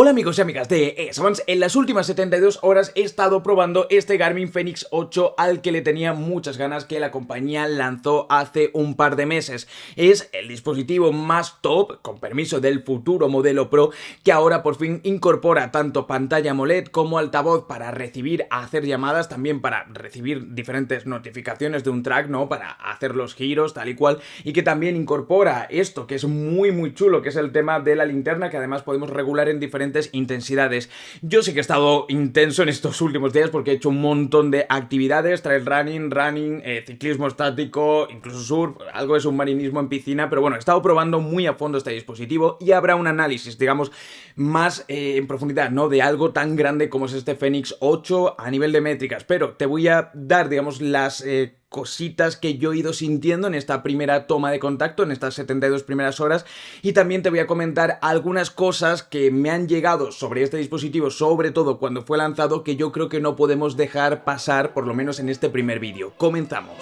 Hola amigos y amigas de Swans. En las últimas 72 horas he estado probando este Garmin Fenix 8 al que le tenía muchas ganas, que la compañía lanzó hace un par de meses. Es el dispositivo más top, con permiso del futuro modelo Pro, que ahora por fin incorpora tanto pantalla AMOLED como altavoz para recibir, hacer llamadas, también para recibir diferentes notificaciones de un track, ¿no? Para hacer los giros, tal y cual, y que también incorpora esto que es muy chulo, que es el tema de la linterna, que además podemos regular en diferentes intensidades. Yo sí que he estado intenso en estos últimos días porque he hecho un montón de actividades, trail running, ciclismo estático, incluso surf, algo de submarinismo en piscina, pero bueno, he estado probando muy a fondo este dispositivo y habrá un análisis, digamos, más en profundidad, ¿no? De algo tan grande como es este Fenix 8 a nivel de métricas, pero te voy a dar, digamos, las cositas que yo he ido sintiendo en esta primera toma de contacto, en estas 72 primeras horas, y también te voy a comentar algunas cosas que me han llegado sobre este dispositivo, sobre todo cuando fue lanzado, que yo creo que no podemos dejar pasar, por lo menos en este primer vídeo. Comenzamos.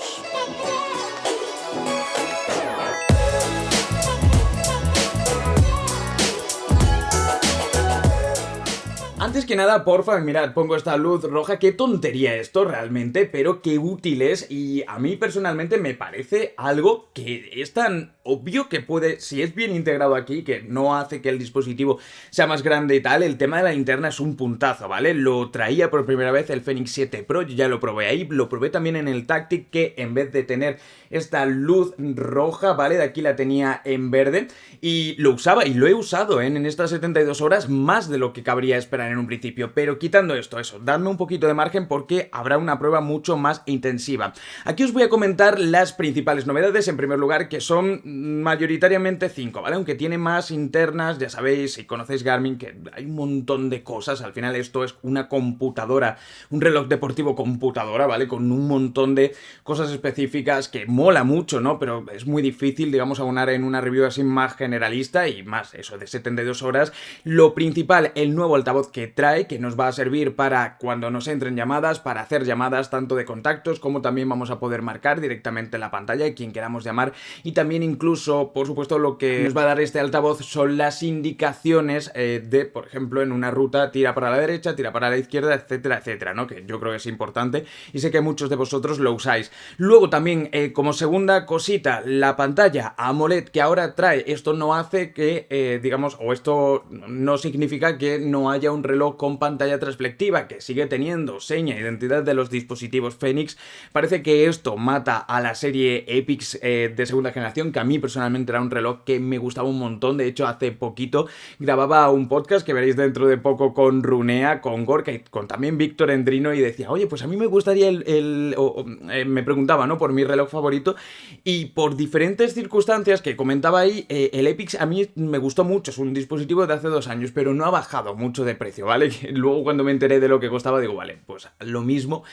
Antes que nada, porfa, mirad, pongo esta luz roja, qué tontería esto realmente, pero qué útil es, y a mí personalmente me parece algo que es tan obvio que puede, si es bien integrado aquí, que no hace que el dispositivo sea más grande y tal, el tema de la linterna es un puntazo, ¿vale? Lo traía por primera vez el Fenix 7 Pro, yo ya lo probé ahí, lo probé también en el Tactic, que en vez de tener esta luz roja, ¿vale? De aquí la tenía en verde, y lo usaba, y lo he usado, en estas 72 horas, más de lo que cabría esperar en un principio, pero quitando esto, dadme un poquito de margen porque habrá una prueba mucho más intensiva. Aquí os voy a comentar las principales novedades, en primer lugar, que son mayoritariamente 5, ¿vale? Aunque tiene más internas, ya sabéis, si conocéis Garmin, que hay un montón de cosas, al final esto es una computadora, un reloj deportivo computadora, ¿vale? Con un montón de cosas específicas que mola mucho, ¿no? Pero es muy difícil, digamos, aunar en una review así más generalista y más, eso, de 72 horas. Lo principal, el nuevo altavoz que trae, que nos va a servir para cuando nos entren llamadas, para hacer llamadas tanto de contactos como también vamos a poder marcar directamente en la pantalla a quien queramos llamar, y también incluso, por supuesto, lo que nos va a dar este altavoz son las indicaciones de, por ejemplo, en una ruta, tira para la derecha, tira para la izquierda, etcétera, etcétera, ¿no? Que yo creo que es importante y sé que muchos de vosotros lo usáis. Luego también, como segunda cosita, la pantalla AMOLED que ahora trae. Esto no hace que, digamos, o esto no significa que no haya un reloj con pantalla transflectiva, que sigue teniendo seña e identidad de los dispositivos Fenix. Parece que esto mata a la serie Epix de segunda generación, que a mí personalmente era un reloj que me gustaba un montón. De hecho, hace poquito grababa un podcast que veréis dentro de poco con Runea, con Gorka y con también Víctor Endrino, y decía, oye, pues a mí me gustaría me preguntaba, ¿no? Por mi reloj favorito, y por diferentes circunstancias que comentaba ahí, el Epix a mí me gustó mucho. Es un dispositivo de hace 2 años, pero no ha bajado mucho de precio, ¿vale? Luego cuando me enteré de lo que costaba digo, vale, pues lo mismo,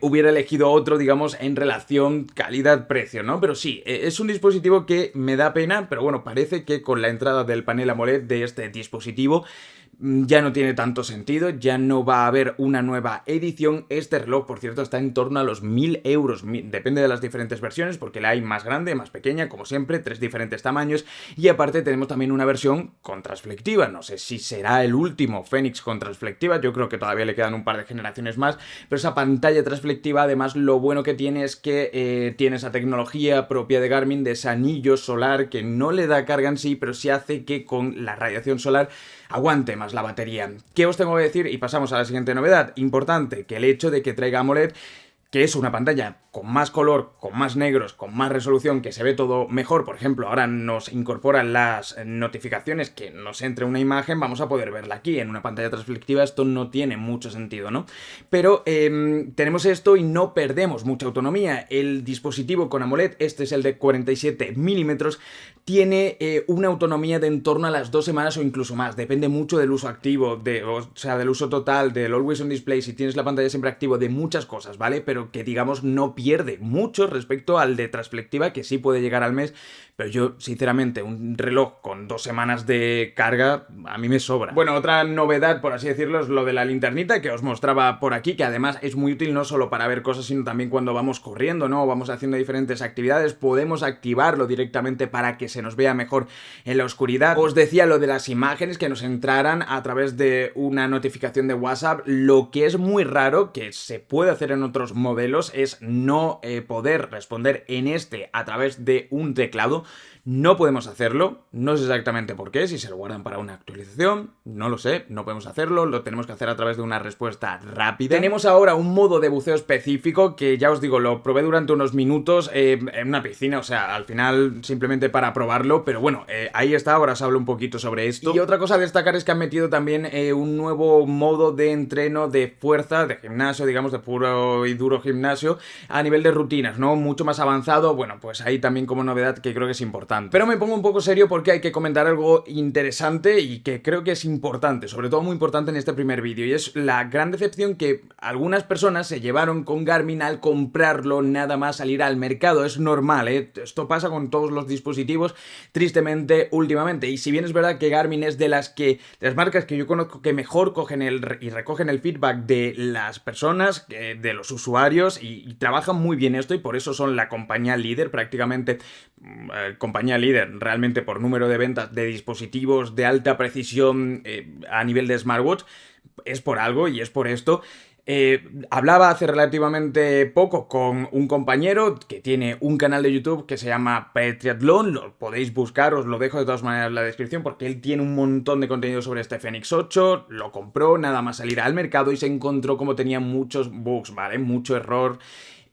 hubiera elegido otro, digamos, en relación calidad-precio, ¿no? Pero sí, es un dispositivo que me da pena, pero bueno, parece que con la entrada del panel AMOLED de este dispositivo ya no tiene tanto sentido, ya no va a haber una nueva edición. Este reloj, por cierto, está en torno a los 1.000 euros, depende de las diferentes versiones, porque la hay más grande, más pequeña, como siempre, 3 diferentes tamaños, y aparte tenemos también una versión con transflectiva. No sé si será el último Fenix con transflectiva, yo creo que todavía le quedan un par de generaciones más, pero esa pantalla transflectiva, además, lo bueno que tiene es que tiene esa tecnología propia de Garmin, de ese anillo solar que no le da carga en sí, pero sí hace que con la radiación solar aguante más la batería. ¿Qué os tengo que decir? Y pasamos a la siguiente novedad importante, que el hecho de que traiga AMOLED, que es una pantalla con más color, con más negros, con más resolución, que se ve todo mejor. Por ejemplo, ahora nos incorporan las notificaciones, que nos entre una imagen, vamos a poder verla aquí. En una pantalla transflectiva esto no tiene mucho sentido, ¿no? Pero tenemos esto y no perdemos mucha autonomía. El dispositivo con AMOLED, este es el de 47 milímetros, tiene una autonomía de en torno a las 2 semanas o incluso más. Depende mucho del uso activo, o sea, del uso total, del Always On Display, si tienes la pantalla siempre activo, de muchas cosas, ¿vale? Pero pero que digamos no pierde mucho respecto al de Transflectiva, que sí puede llegar al mes, pero yo sinceramente un reloj con 2 semanas de carga a mí me sobra. Bueno, otra novedad, por así decirlo, es lo de la linternita que os mostraba por aquí, que además es muy útil no solo para ver cosas, sino también cuando vamos corriendo, ¿no? O vamos haciendo diferentes actividades, podemos activarlo directamente para que se nos vea mejor en la oscuridad. Os decía lo de las imágenes que nos entraran a través de una notificación de WhatsApp. Lo que es muy raro, que se puede hacer en otros modelos, es no poder responder en este a través de un teclado. No podemos hacerlo, no sé exactamente por qué, si se lo guardan para una actualización, no lo sé, no podemos hacerlo, lo tenemos que hacer a través de una respuesta rápida. Tenemos ahora un modo de buceo específico que ya os digo, lo probé durante unos minutos en una piscina, o sea, al final simplemente para probarlo, pero bueno, ahí está, ahora os hablo un poquito sobre esto. Y otra cosa a destacar es que han metido también un nuevo modo de entreno de fuerza, de gimnasio, digamos, de puro y duro gimnasio, a nivel de rutinas, ¿no? Mucho más avanzado, bueno, pues ahí también como novedad que creo que es importante. Pero me pongo un poco serio porque hay que comentar algo interesante y que creo que es importante, sobre todo muy importante en este primer vídeo, y es la gran decepción que algunas personas se llevaron con Garmin al comprarlo nada más salir al mercado. Es normal, ¿eh? Esto pasa con todos los dispositivos, tristemente, últimamente, y si bien es verdad que Garmin es de las marcas que yo conozco que mejor cogen y recogen el feedback de las personas, de los usuarios, y trabajan muy bien esto, y por eso son la compañía líder, prácticamente compañía líder realmente por número de ventas de dispositivos de alta precisión a nivel de smartwatch, es por algo y es por esto. Hablaba hace relativamente poco con un compañero que tiene un canal de YouTube que se llama Petriathlon, lo podéis buscar, os lo dejo de todas maneras en la descripción porque él tiene un montón de contenido sobre este Fenix 8, lo compró nada más salir al mercado y se encontró como tenía muchos bugs, ¿vale? Mucho error.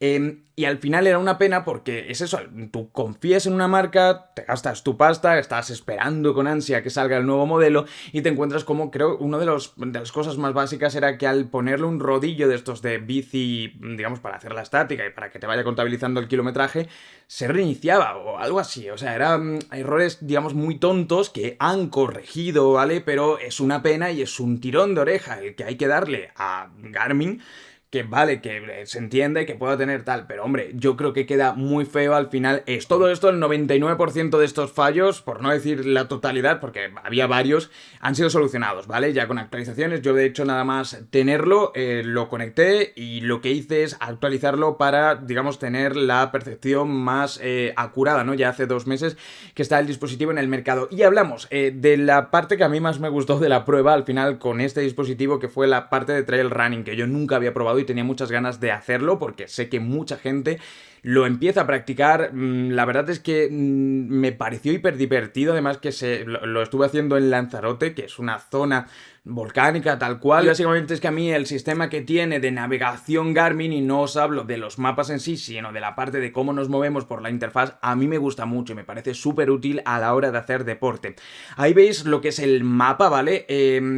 Y al final era una pena porque es eso, tú confías en una marca, te gastas tu pasta, estás esperando con ansia que salga el nuevo modelo y te encuentras como, creo, una de las cosas más básicas era que al ponerle un rodillo de estos de bici, digamos, para hacer la estática y para que te vaya contabilizando el kilometraje, se reiniciaba o algo así. O sea, eran errores, digamos, muy tontos que han corregido, ¿vale? Pero es una pena y es un tirón de oreja el que hay que darle a Garmin. Que vale, que se entiende que pueda tener tal, pero hombre, yo creo que queda muy feo al final. Es todo esto, el 99% de estos fallos, por no decir la totalidad, porque había varios, han sido solucionados, ¿vale? Ya con actualizaciones, yo de hecho nada más tenerlo, lo conecté y lo que hice es actualizarlo para, digamos, tener la percepción más acurada, ¿no? Ya hace 2 meses que está el dispositivo en el mercado. Y hablamos de la parte que a mí más me gustó de la prueba al final con este dispositivo, que fue la parte de trail running, que yo nunca había probado y tenía muchas ganas de hacerlo porque sé que mucha gente lo empieza a practicar. La verdad es que me pareció hiper divertido, además que lo estuve haciendo en Lanzarote, que es una zona volcánica tal cual, y básicamente es que a mí el sistema que tiene de navegación Garmin, y no os hablo de los mapas en sí, sino de la parte de cómo nos movemos por la interfaz, a mí me gusta mucho y me parece súper útil a la hora de hacer deporte. Ahí veis lo que es el mapa, ¿vale?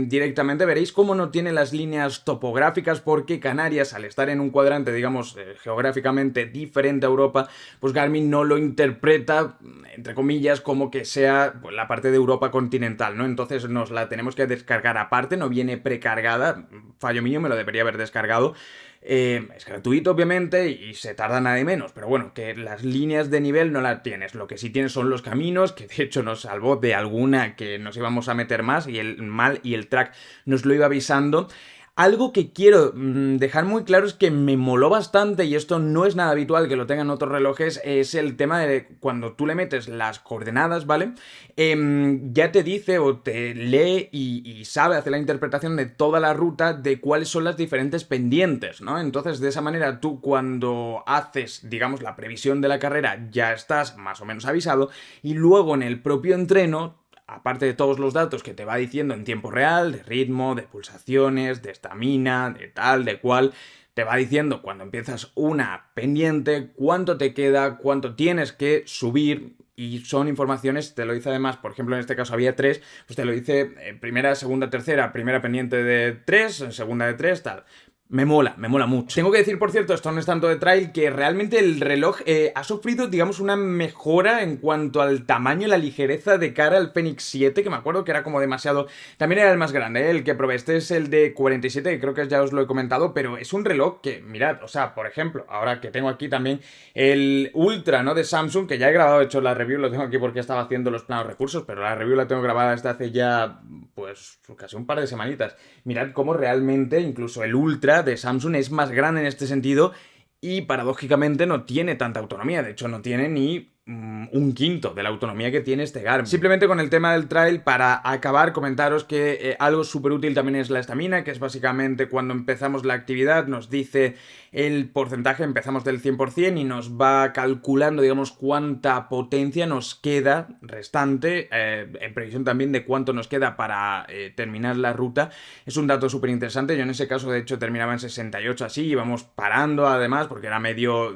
Directamente veréis cómo no tiene las líneas topográficas porque Canarias, al estar en un cuadrante, digamos, geográficamente diferente a Europa, pues Garmin no lo interpreta, entre comillas, como que sea pues, la parte de Europa continental, ¿no? Entonces nos la tenemos que descargar aparte, no viene precargada, fallo mío, me lo debería haber descargado. Es gratuito obviamente y se tarda nada de menos, pero bueno, que las líneas de nivel no las tienes, lo que sí tienes son los caminos, que de hecho nos salvó de alguna que nos íbamos a meter más y el track nos lo iba avisando. Algo que quiero dejar muy claro es que me moló bastante, y esto no es nada habitual que lo tengan otros relojes, es el tema de cuando tú le metes las coordenadas, ¿vale? Ya te dice o te lee y sabe hacer la interpretación de toda la ruta de cuáles son las diferentes pendientes, ¿no? Entonces, de esa manera, tú cuando haces, digamos, la previsión de la carrera ya estás más o menos avisado, y luego en el propio entreno, aparte de todos los datos que te va diciendo en tiempo real, de ritmo, de pulsaciones, de estamina, de tal, de cual, te va diciendo cuando empiezas una pendiente, cuánto te queda, cuánto tienes que subir, y son informaciones, te lo dice además, por ejemplo en este caso había 3, pues te lo dice primera, segunda, tercera, primera pendiente de 3, segunda de 3, tal. Me mola mucho. Tengo que decir, por cierto, esto no es tanto de trail, que realmente el reloj ha sufrido, digamos, una mejora en cuanto al tamaño y la ligereza de cara al Fenix 7, que me acuerdo que era como demasiado... También era el más grande, ¿eh? El que probé. Este es el de 47, que creo que ya os lo he comentado, pero es un reloj que, mirad, o sea, por ejemplo, ahora que tengo aquí también el Ultra, ¿no? De Samsung, que ya he grabado, he hecho la review, lo tengo aquí porque estaba haciendo los planos recursos, pero la review la tengo grabada desde hace ya, pues, casi un par de semanitas. Mirad cómo realmente incluso el Ultra de Samsung es más grande en este sentido y paradójicamente no tiene tanta autonomía. De hecho, no tiene ni un quinto de la autonomía que tiene este Garmin. Simplemente con el tema del trail, para acabar, comentaros que algo súper útil también es la estamina, que es básicamente cuando empezamos la actividad, nos dice el porcentaje, empezamos del 100% y nos va calculando, digamos, cuánta potencia nos queda restante, en previsión también de cuánto nos queda para terminar la ruta. Es un dato súper interesante. Yo en ese caso, de hecho, terminaba en 68 así, íbamos parando además, porque era medio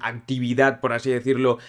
actividad, por así decirlo,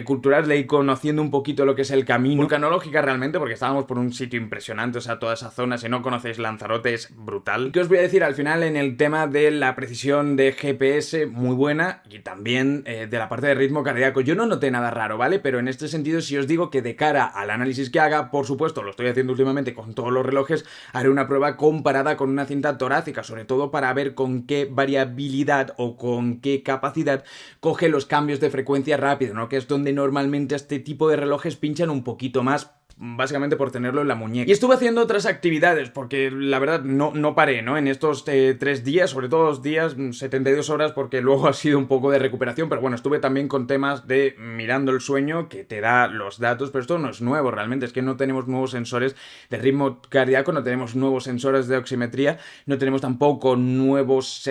cultural, de ir conociendo un poquito lo que es el camino. Vulcanológica realmente, porque estábamos por un sitio impresionante, o sea, toda esa zona, si no conocéis Lanzarote, es brutal. ¿Qué os voy a decir al final en el tema de la precisión de GPS? Muy buena, y también de la parte de ritmo cardíaco. Yo no noté nada raro, ¿vale? Pero en este sentido, si os digo que de cara al análisis que haga, por supuesto, lo estoy haciendo últimamente con todos los relojes, haré una prueba comparada con una cinta torácica, sobre todo para ver con qué variabilidad o con qué capacidad coge los cambios de frecuencia rápido, ¿no? Que es donde normalmente este tipo de relojes pinchan un poquito más, básicamente por tenerlo en la muñeca. Y estuve haciendo otras actividades, porque la verdad no paré, ¿no? En estos 3 días, sobre todo 2 días, 72 horas, porque luego ha sido un poco de recuperación, pero bueno, estuve también con temas de mirando el sueño, que te da los datos, pero esto no es nuevo realmente, es que no tenemos nuevos sensores de ritmo cardíaco, no tenemos nuevos sensores de oximetría, no tenemos tampoco nuevas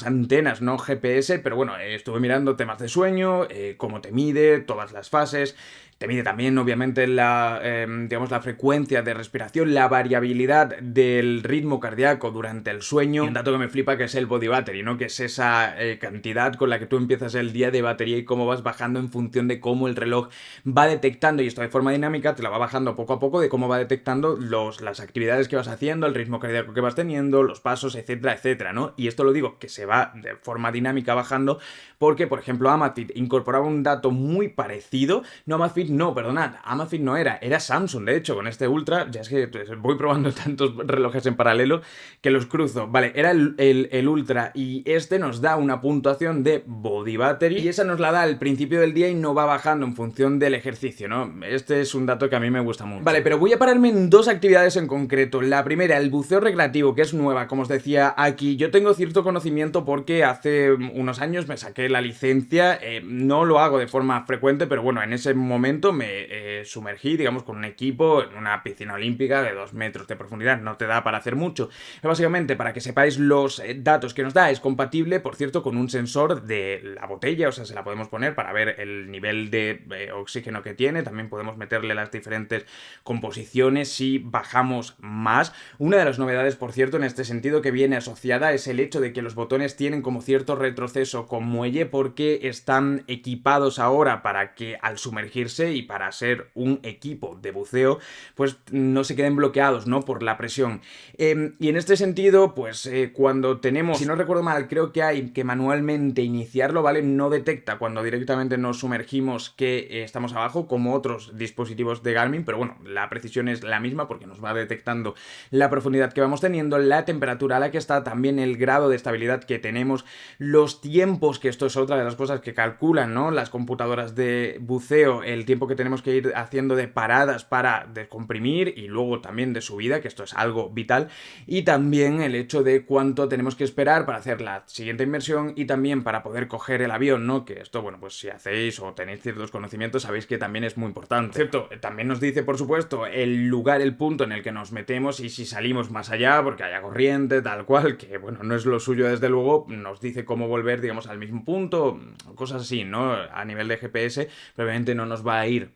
antenas, ¿no? GPS, pero bueno, estuve mirando temas de sueño, cómo te mide, todas las fases. Te mide también, obviamente, digamos, la frecuencia de respiración, la variabilidad del ritmo cardíaco durante el sueño. Y un dato que me flipa, que es el body battery, ¿no? Que es esa cantidad con la que tú empiezas el día de batería y cómo vas bajando en función de cómo el reloj va detectando, y esto de forma dinámica, te la va bajando poco a poco, de cómo va detectando las actividades que vas haciendo, el ritmo cardíaco que vas teniendo, los pasos, etcétera, etcétera, ¿no? Y esto lo digo, que se va de forma dinámica bajando, porque, por ejemplo, Amazfit incorporaba un dato muy parecido. No, Amazfit no, perdonad, Amazfit no era Samsung, de hecho, con este Ultra. Ya es que voy probando tantos relojes en paralelo que los cruzo. Vale, era el Ultra, y este nos da una puntuación de body battery, y esa nos la da al principio del día y no va bajando en función del ejercicio, ¿no? Este es un dato que a mí me gusta mucho. Vale, pero voy a pararme en 2 actividades en concreto. La primera, el buceo recreativo, que es nueva, como os decía aquí. Yo tengo cierto conocimiento porque hace unos años me saqué la licencia, no lo hago de forma frecuente, pero bueno, en ese momento me sumergí, digamos, con un equipo en una piscina olímpica de 2 metros de profundidad. No te da para hacer mucho. Pero básicamente, para que sepáis los datos que nos da, es compatible, por cierto, con un sensor de la botella, o sea, se la podemos poner para ver el nivel de oxígeno que tiene. También podemos meterle las diferentes composiciones si bajamos más. Una de las novedades, por cierto, en este sentido que viene asociada, es el hecho de que los botones tienen como cierto retroceso con muelle, porque están equipados ahora para que al sumergirse y para ser un equipo de buceo, pues no se queden bloqueados, ¿no? Por la presión. Y en este sentido, pues cuando tenemos, si no recuerdo mal, creo que hay que manualmente iniciarlo, ¿vale? No detecta cuando directamente nos sumergimos que estamos abajo, como otros dispositivos de Garmin, pero bueno, la precisión es la misma porque nos va detectando la profundidad que vamos teniendo, la temperatura a la que está, también el grado de estabilidad que tenemos, los tiempos, que esto es otra de las cosas que calculan, ¿no? Las computadoras de buceo, el tiempo que tenemos que ir haciendo de paradas para descomprimir y luego también de subida, que esto es algo vital, y también el hecho de cuánto tenemos que esperar para hacer la siguiente inmersión y también para poder coger el avión, ¿no? Que esto, bueno, pues si hacéis o tenéis ciertos conocimientos, sabéis que también es muy importante. Cierto, también nos dice, por supuesto, el lugar, el punto en el que nos metemos y si salimos más allá, porque haya corriente, tal cual, que bueno, no es lo suyo desde luego, nos dice cómo volver, digamos, al mismo punto, cosas así, ¿no? A nivel de GPS, probablemente no nos va a ir,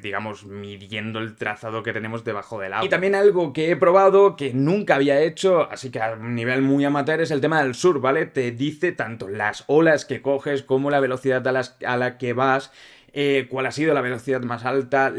digamos, midiendo el trazado que tenemos debajo del agua. Y también algo que he probado, que nunca había hecho, así que a un nivel muy amateur, es el tema del surf, ¿vale? Te dice tanto las olas que coges como la velocidad a la que vas, cuál ha sido la velocidad más alta,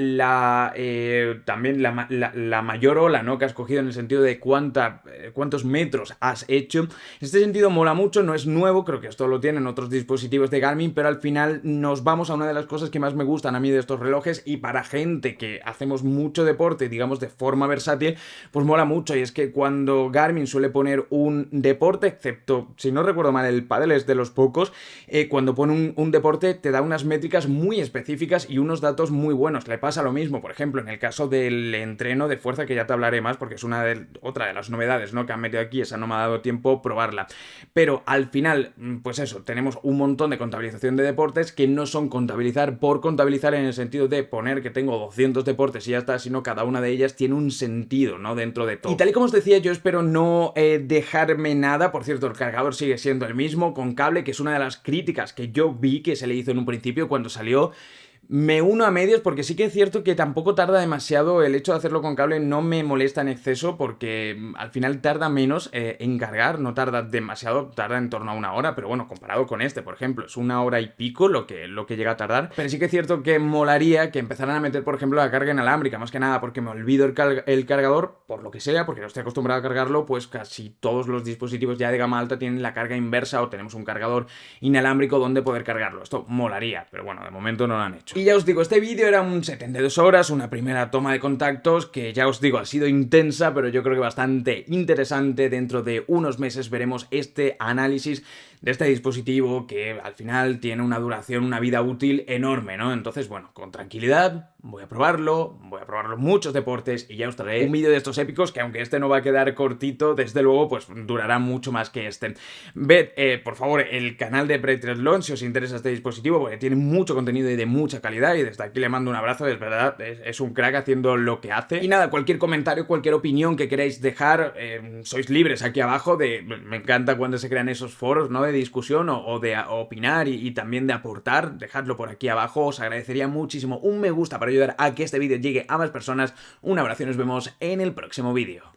también la mayor ola, ¿no?, que has cogido, en el sentido de cuántos metros has hecho. En este sentido mola mucho, no es nuevo, creo que esto lo tienen otros dispositivos de Garmin, pero al final nos vamos a una de las cosas que más me gustan a mí de estos relojes, y para gente que hacemos mucho deporte, digamos de forma versátil, pues mola mucho. Y es que cuando Garmin suele poner un deporte, excepto, si no recuerdo mal, el pádel es de los pocos, cuando pone un deporte te da unas métricas muy específicas y unos datos muy buenos. Le pasa lo mismo, por ejemplo, en el caso del entreno de fuerza, que ya te hablaré más porque es otra de las novedades, ¿no?, que han metido aquí. Esa no me ha dado tiempo probarla. Pero al final, pues eso, tenemos un montón de contabilización de deportes que no son contabilizar por contabilizar, en el sentido de poner que tengo 200 deportes y ya está, sino cada una de ellas tiene un sentido, ¿no?, dentro de todo. Y tal y como os decía, yo espero no dejarme nada. Por cierto, el cargador sigue siendo el mismo, con cable, que es una de las críticas que yo vi que se le hizo en un principio cuando salió. Me uno a medias, porque sí que es cierto que tampoco tarda demasiado. El hecho de hacerlo con cable no me molesta en exceso, porque al final tarda menos en cargar, no tarda demasiado, tarda en torno a 1 hora, pero bueno, comparado con este, por ejemplo, es 1 hora y pico lo que llega a tardar. Pero sí que es cierto que molaría que empezaran a meter, por ejemplo, la carga inalámbrica, más que nada porque me olvido el cargador, por lo que sea, porque no estoy acostumbrado a cargarlo. Pues casi todos los dispositivos ya de gama alta tienen la carga inversa, o tenemos un cargador inalámbrico donde poder cargarlo. Esto molaría, pero bueno, de momento no lo han hecho. Y ya os digo, este vídeo era un 72 horas, una primera toma de contactos que, ya os digo, ha sido intensa, pero yo creo que bastante interesante. Dentro de unos meses veremos este análisis de este dispositivo, que al final tiene una duración, una vida útil enorme, ¿no? Entonces, bueno, con tranquilidad voy a probarlo muchos deportes, y ya os traeré un vídeo de estos épicos, que aunque este no va a quedar cortito, desde luego, pues durará mucho más que este. Ved, por favor, el canal de Pre-Triathlon si os interesa este dispositivo, porque tiene mucho contenido y de mucha calidad, y desde aquí le mando un abrazo. Es verdad, es un crack haciendo lo que hace. Y nada, cualquier comentario, cualquier opinión que queráis dejar, sois libres aquí abajo. Me encanta cuando se crean esos foros, ¿no?, de discusión o de opinar y también de aportar. Dejadlo por aquí abajo, os agradecería muchísimo un me gusta para ayudar a que este vídeo llegue a más personas. Un abrazo y nos vemos en el próximo vídeo.